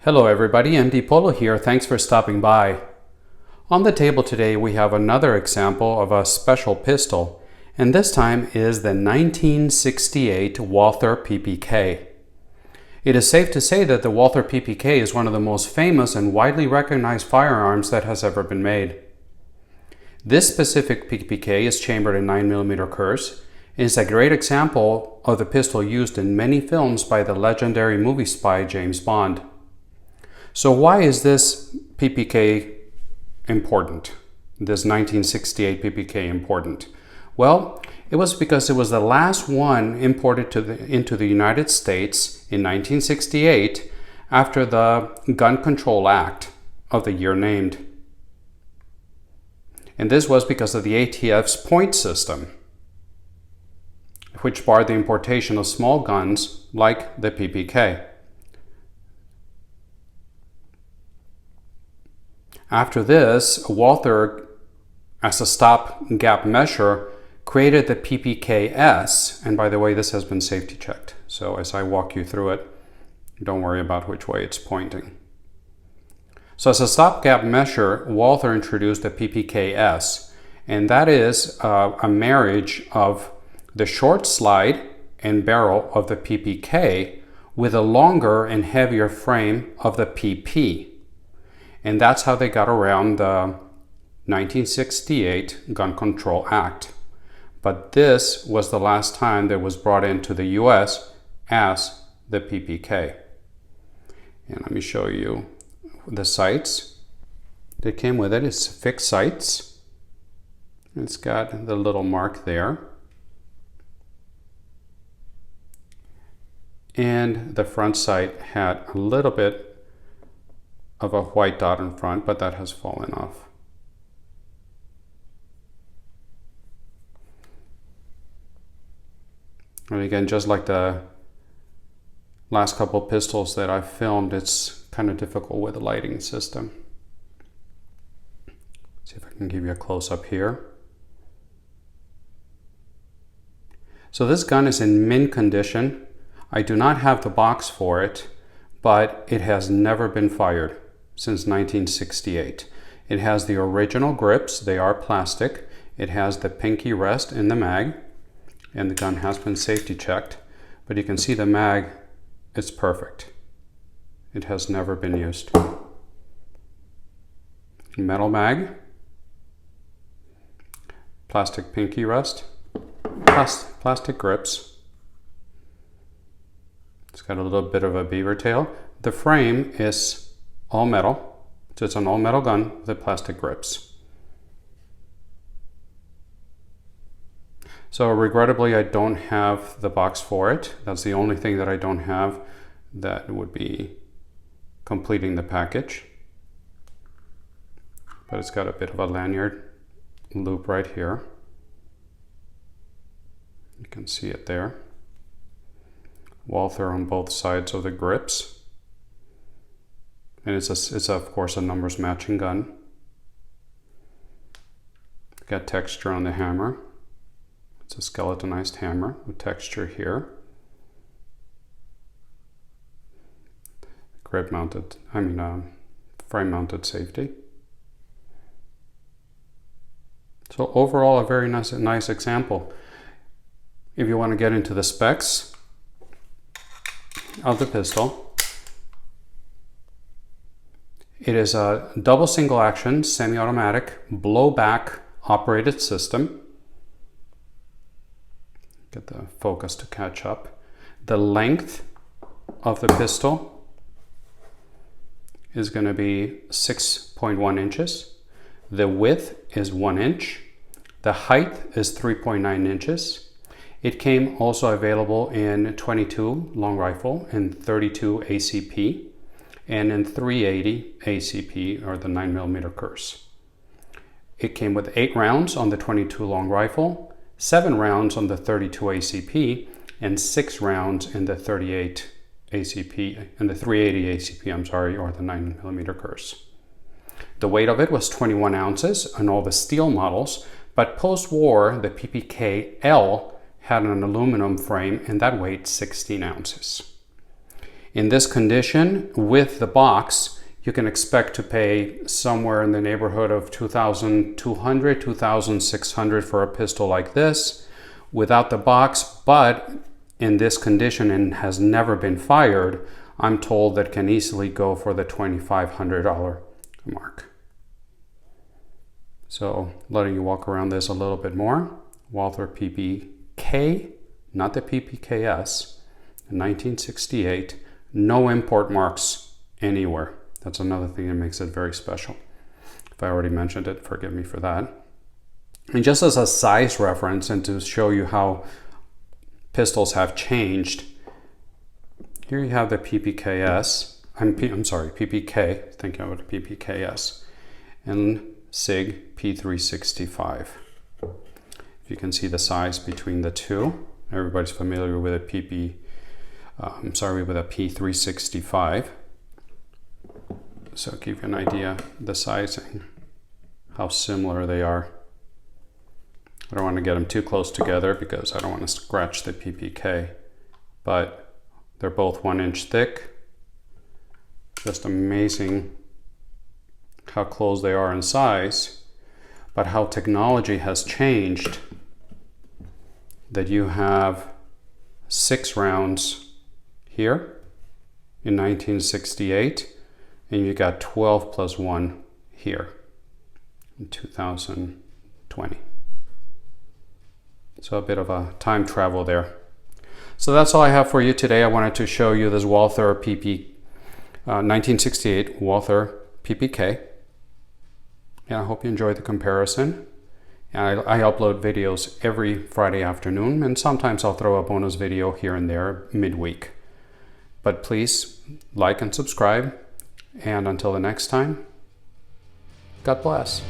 Hello everybody, MD Polo here. Thanks for stopping by. On the table today we have another example of a special pistol, and this time is the 1968 Walther PPK. It is safe to say that the Walther PPK is one of the most famous and widely recognized firearms that has ever been made. This specific PPK is chambered in 9mm Kurz and is a great example of the pistol used in many films by the legendary movie spy James Bond. So why is this PPK important? This 1968 PPK important? Well, it was because it was the last one imported into the United States in 1968 after the Gun Control Act of the year named. And this was because of the ATF's point system, which barred the importation of small guns like the PPK. After this, Walther, as a stopgap measure, created the PPKS, and by the way, this has been safety checked. So as I walk you through it, don't worry about which way it's pointing. So as a stopgap measure, Walther introduced the PPKS, and that is a marriage of the short slide and barrel of the PPK with a longer and heavier frame of the PP. And that's how they got around the 1968 Gun Control Act. But this was the last time that was brought into the US as the PPK. And let me show you the sights that came with it. It's fixed sights. It's got the little mark there. And the front sight had a little bit of a white dot in front, but that has fallen off. And again, just like the last couple pistols that I've filmed, it's kind of difficult with the lighting system. See if I can give you a close-up here. So this gun is in mint condition. I do not have the box for it, but it has never been fired since 1968. It has the original grips, they are plastic. It has the pinky rest in the mag, and the gun has been safety checked. But you can see the mag, it's perfect. It has never been used. Metal mag, plastic pinky rest, plastic grips. It's got a little bit of a beaver tail. The frame is all metal, so it's an all metal gun with plastic grips. So regrettably, I don't have the box for it. That's the only thing that I don't have that would be completing the package. But it's got a bit of a lanyard loop right here. You can see it there. Walther on both sides of the grips. And it's of course a numbers matching gun. Got texture on the hammer. It's a skeletonized hammer with texture here. Grip mounted, frame mounted safety. So overall, a very nice example. If you want to get into the specs of the pistol, it is a double single action semi-automatic blowback operated system. Get the focus to catch up. The length of the pistol is going to be 6.1 inches. The width is 1 inch. The height is 3.9 inches. It came also available in 22 long rifle and 32 ACP. And in 380 ACP, or the 9mm Kurz. It came with 8 rounds on the 22 long rifle, 7 rounds on the 32 ACP, and 6 rounds in the 38 ACP, and the 380 ACP, or the 9mm Kurz. The weight of it was 21 ounces on all the steel models, but post-war, the PPK L had an aluminum frame, and that weighed 16 ounces. In this condition, with the box, you can expect to pay somewhere in the neighborhood of $2,200, $2,600 for a pistol like this without the box, but in this condition and has never been fired, I'm told that can easily go for the $2,500 mark. So letting you walk around this a little bit more. Walther PPK, not the PPKS, 1968, no import marks anywhere. That's another thing that makes it very special. If I already mentioned it, forgive me for that. And just as a size reference and to show you how pistols have changed, here you have the PPKS, PPK, thinking of it, PPKS, and SIG P365. If you can see the size between the two, everybody's familiar with a with a P365. So I'll give you an idea the sizing, how similar they are. I don't want to get them too close together because I don't want to scratch the PPK, but they're both 1 inch thick. Just amazing how close they are in size, but how technology has changed, that you have 6 rounds here in 1968, and you got 12 plus 1 here in 2020. So a bit of a time travel there. So that's all I have for you today. I wanted to show you this Walther 1968 Walther PPK. And I hope you enjoyed the comparison. And I upload videos every Friday afternoon, and sometimes I'll throw a bonus video here and there midweek. But please like and subscribe. And until the next time, God bless.